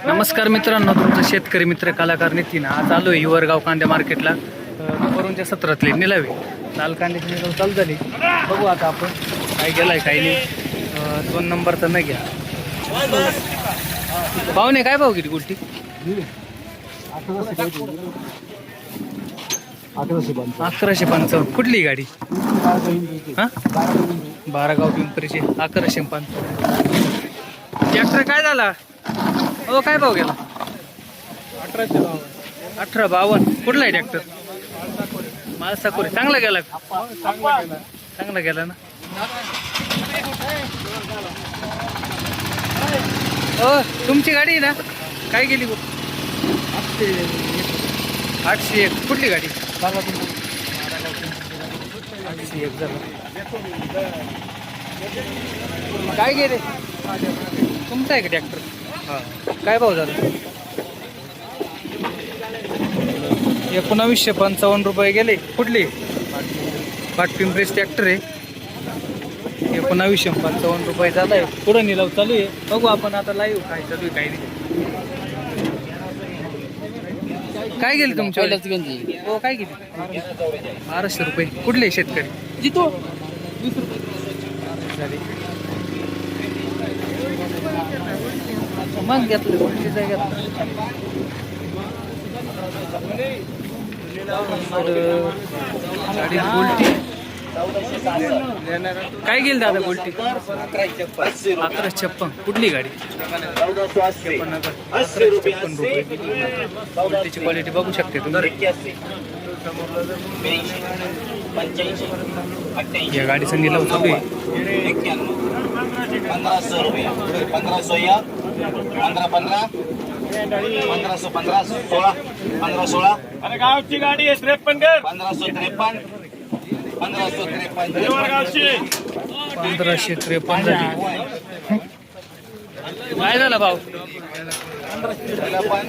नमस्कार मित्रांनो, तुमचं शेतकरी मित्र कलाकार नितीन आज आलो आहे हिवरगाव कांदे मार्केटला. दुपारूनच्या सत्रातले निलावे लाल कांद्याची निलाव चालू झाली. बघू आता आपण काय गेलाय काही नाही. 2 नंबरचा न घ्या. भावने काय भाव गेली गोष्टी? 1155. कुठली गाडी? हां, 12 गाव पिंपरीची. 1155. ट्रॅक्टर काय झाला हो? काय भाव गेला? 1852. कुठला आहे ट्रॅक्टर? मालसाकोरी. चांगला गेला, चांगला गेला ना. हो, तुमची गाडी आहे ना? काय गेली? 801. कुठली गाडी? 801 झालं. काय गेले? तुमचा आहे का ट्रॅक्टर? हां. काय भाव झाला? 1955 रुपये गेले. कुठली? पाटपिंपरीच ट्रॅक्टर आहे. 1955 रुपये झाला आहे. पुढं निलाव चालू आहे. बघू आपण आता लाईव्ह काय चालू आहे काही नाही. काय गेली तुमच्या? हो, काय गेली? 1200 रुपये. कुठले शेतकरी? जितो 20 रुपये झाले. मग घेतलं गोल्टीचा घेतलं. गाडी गोल्टी काय गेली दादा गोल्टी? 1156. कुठली गाडी? 1156 रुपये. गोल्टीची क्वालिटी बघू शकते तुम्ही. या गाडीचा निलाव चालू आहे. 1500 रुपये. 1500 या 1515 1515 16 1516. अरे गावची गाडी आहे 53 कर. 1553 1553 गावची 1553 झाली. काय झाला भाव?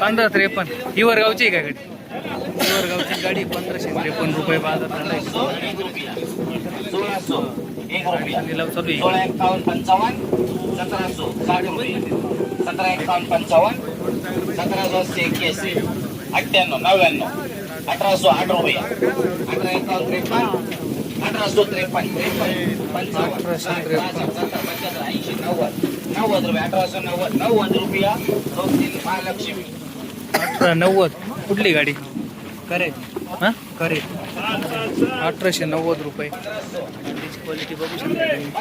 1553. हिवरगावची आहे का गाडी? हिवरगावची गाडी 1553 रुपये बाजार झाला. 1600 1 रुपया. निलाव चालू आहे. 16 51 55 1700 60 रुपये. 17 51 55 1781 98 99 1808 रुपये. 18 51 53 1853 55 90 रुपये. 1890 90 रुपया. 2-3 महालक्ष्मी. 1890. कुठली गाडी? करे. हां, करे. 1890 रुपये. गाडीची क्वालिटी बघू शकता तुम्ही.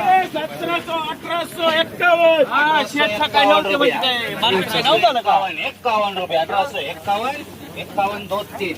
1851. हा शेत सकाळी 9 ते म्हणजे मार्केट 9 झालं का? 51 रुपये. 1851 51 2 3